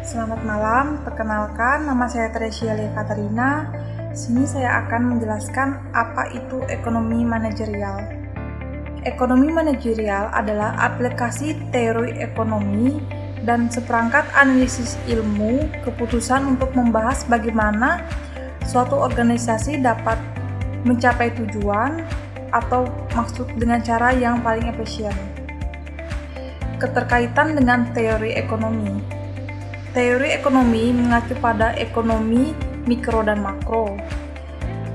Selamat malam, perkenalkan nama saya Tresia Lia Katarina. Sini saya akan menjelaskan apa itu ekonomi manajerial. Ekonomi manajerial adalah aplikasi teori ekonomi dan seperangkat analisis ilmu keputusan untuk membahas bagaimana suatu organisasi dapat mencapai tujuan atau maksud dengan cara yang paling efisien. Keterkaitan dengan teori ekonomi. Teori ekonomi mengacu pada ekonomi mikro dan makro.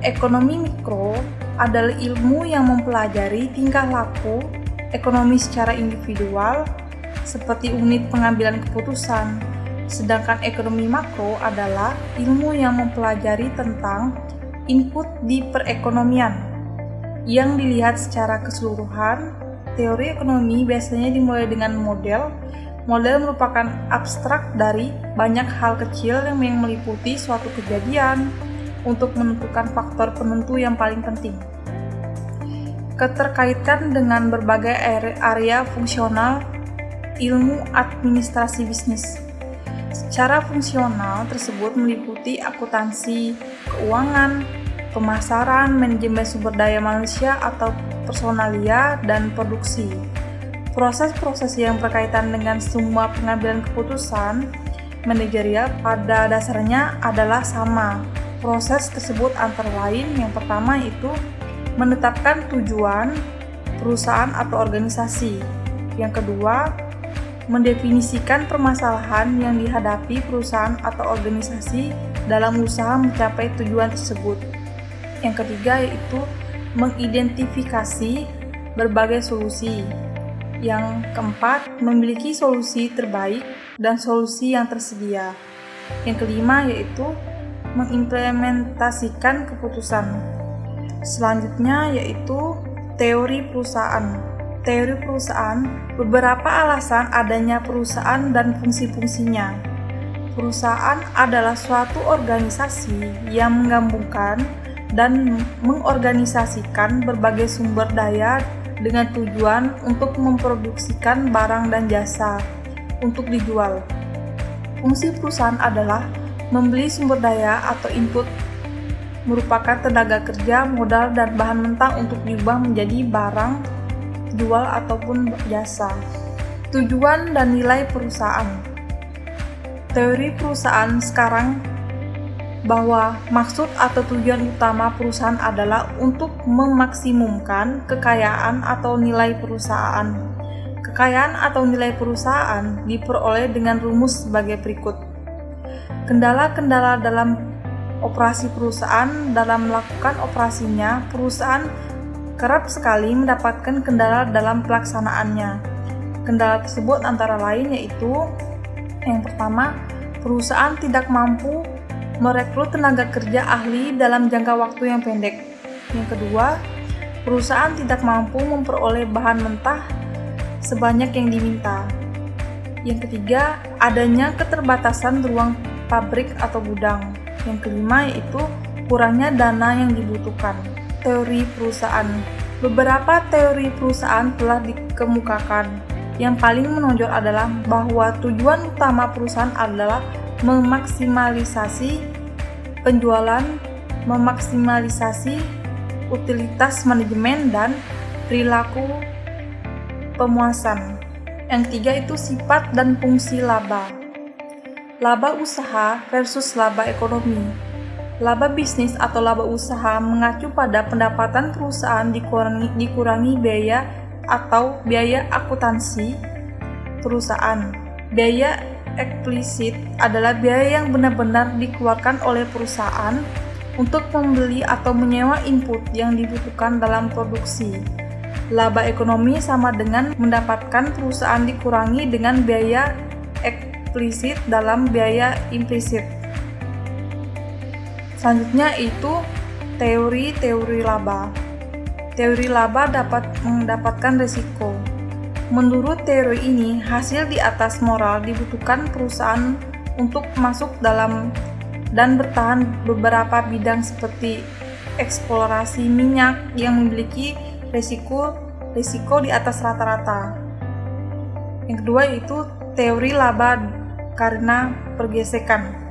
Ekonomi mikro adalah ilmu yang mempelajari tingkah laku ekonomi secara individual, seperti unit pengambilan keputusan. Sedangkan ekonomi makro adalah ilmu yang mempelajari tentang input di perekonomian, yang dilihat secara keseluruhan. Teori ekonomi biasanya dimulai dengan model. Model merupakan abstrak dari banyak hal kecil yang meliputi suatu kejadian untuk menentukan faktor penentu yang paling penting. Keterkaitan dengan berbagai area fungsional ilmu administrasi bisnis. Secara fungsional tersebut meliputi akuntansi, keuangan, pemasaran, manajemen sumber daya manusia atau personalia, dan produksi. Proses-proses yang berkaitan dengan semua pengambilan keputusan manajerial pada dasarnya adalah sama. Proses tersebut antara lain yang pertama itu menetapkan tujuan perusahaan atau organisasi. Yang kedua, mendefinisikan permasalahan yang dihadapi perusahaan atau organisasi dalam usaha mencapai tujuan tersebut. Yang ketiga yaitu mengidentifikasi berbagai solusi. Yang keempat, memiliki solusi terbaik dan solusi yang tersedia. Yang kelima yaitu mengimplementasikan keputusan. Selanjutnya yaitu teori perusahaan. Teori perusahaan, beberapa alasan adanya perusahaan dan fungsi-fungsinya. Perusahaan adalah suatu organisasi yang menggabungkan dan mengorganisasikan berbagai sumber daya dengan tujuan untuk memproduksikan barang dan jasa untuk dijual. Fungsi perusahaan adalah membeli sumber daya atau input, merupakan tenaga kerja, modal, dan bahan mentah untuk diubah menjadi barang, jual, ataupun jasa. Tujuan dan nilai perusahaan. Teori perusahaan sekarang bahwa maksud atau tujuan utama perusahaan adalah untuk memaksimumkan kekayaan atau nilai perusahaan. Kekayaan atau nilai perusahaan diperoleh dengan rumus sebagai berikut. Kendala-kendala dalam operasi perusahaan. Dalam melakukan operasinya, perusahaan kerap sekali mendapatkan kendala dalam pelaksanaannya. Kendala tersebut antara lain yaitu yang pertama, perusahaan tidak mampu merekrut tenaga kerja ahli dalam jangka waktu yang pendek. Yang kedua, perusahaan tidak mampu memperoleh bahan mentah sebanyak yang diminta. Yang ketiga, adanya keterbatasan ruang pabrik atau gudang. Yang kelima yaitu kurangnya dana yang dibutuhkan. Teori perusahaan. Beberapa teori perusahaan telah dikemukakan. Yang paling menonjol adalah bahwa tujuan utama perusahaan adalah memaksimalisasi penjualan, memaksimalisasi utilitas manajemen, dan perilaku pemuasan. Yang ketiga itu sifat dan fungsi laba. Laba usaha versus laba ekonomi. Laba bisnis atau laba usaha mengacu pada pendapatan perusahaan dikurangi biaya atau biaya akuntansi perusahaan. Biaya eksplisit adalah biaya yang benar-benar dikeluarkan oleh perusahaan untuk membeli atau menyewa input yang dibutuhkan dalam produksi. Laba ekonomi sama dengan mendapatkan perusahaan dikurangi dengan biaya eksplisit dalam biaya implisit. Selanjutnya itu teori laba. Teori laba dapat mendapatkan risiko. Menurut teori ini, hasil di atas moral dibutuhkan perusahaan untuk masuk dalam dan bertahan beberapa bidang seperti eksplorasi minyak yang memiliki risiko di atas rata-rata. Yang kedua itu teori laba karena pergesekan.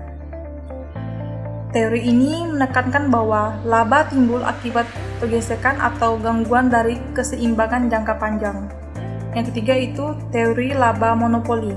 Teori ini menekankan bahwa laba timbul akibat pergesekan atau gangguan dari keseimbangan jangka panjang. Yang ketiga itu teori laba monopoli.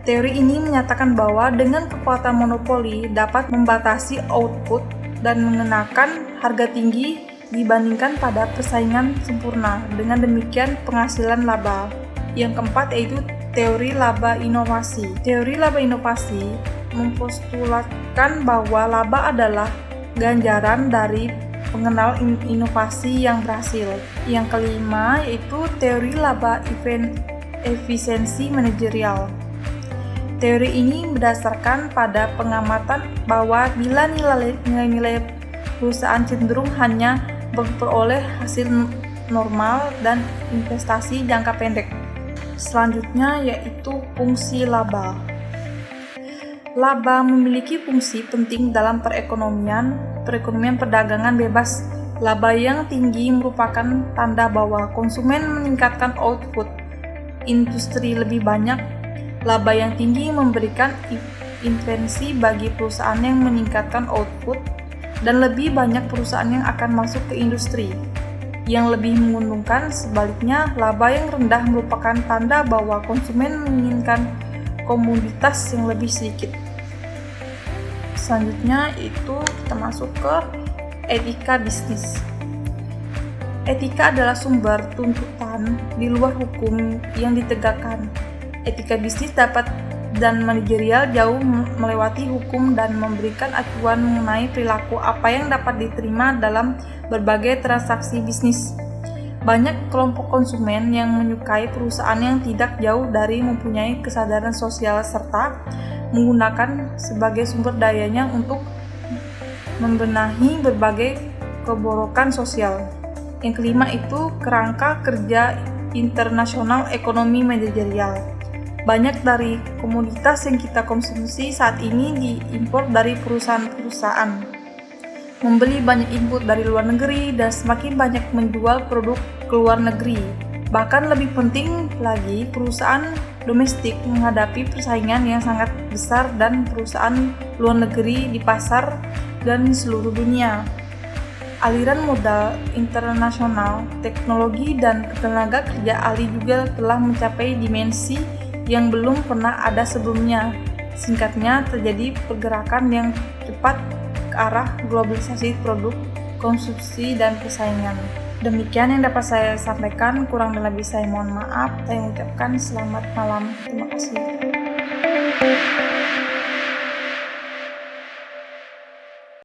Teori ini menyatakan bahwa dengan kekuatan monopoli dapat membatasi output dan mengenakan harga tinggi dibandingkan pada persaingan sempurna. Dengan demikian penghasilan laba. Yang keempat yaitu teori laba inovasi. Teori laba inovasi mempostulatkan bahwa laba adalah ganjaran dari pengenal inovasi yang berhasil. Yang kelima yaitu teori laba efisiensi manajerial. Teori ini berdasarkan pada pengamatan bahwa bila nilai-nilai perusahaan cenderung hanya memperoleh hasil normal dan investasi jangka pendek. Selanjutnya yaitu fungsi laba. Laba memiliki fungsi penting dalam perekonomian perdagangan bebas. Laba yang tinggi merupakan tanda bahwa konsumen meningkatkan output industri lebih banyak. Laba yang tinggi memberikan insentif bagi perusahaan yang meningkatkan output dan lebih banyak perusahaan yang akan masuk ke industri yang lebih menguntungkan. Sebaliknya, laba yang rendah merupakan tanda bahwa konsumen menginginkan komoditas yang lebih sedikit. Selanjutnya itu kita masuk ke etika bisnis. Etika adalah sumber tuntutan di luar hukum yang ditegakkan. Etika bisnis dapat dan manajerial jauh melewati hukum dan memberikan acuan mengenai perilaku apa yang dapat diterima dalam berbagai transaksi bisnis. Banyak kelompok konsumen yang menyukai perusahaan yang tidak jauh dari mempunyai kesadaran sosial serta menggunakan sebagai sumber dayanya untuk membenahi berbagai keborokan sosial. Yang kelima itu kerangka kerja internasional ekonomi manajerial. Banyak dari komoditas yang kita konsumsi saat ini diimpor dari perusahaan-perusahaan. Membeli banyak input dari luar negeri dan semakin banyak menjual produk ke luar negeri. Bahkan lebih penting lagi, perusahaan domestik menghadapi persaingan yang sangat besar dan perusahaan luar negeri di pasar dan di seluruh dunia. Aliran modal internasional, teknologi, dan tenaga kerja ahli juga telah mencapai dimensi yang belum pernah ada sebelumnya. Singkatnya, terjadi pergerakan yang cepat ke arah globalisasi produk, konsumsi, dan persaingan. Demikian yang dapat saya sampaikan, kurang dan lebih saya mohon maaf. Saya mengucapkan selamat malam. Terima kasih.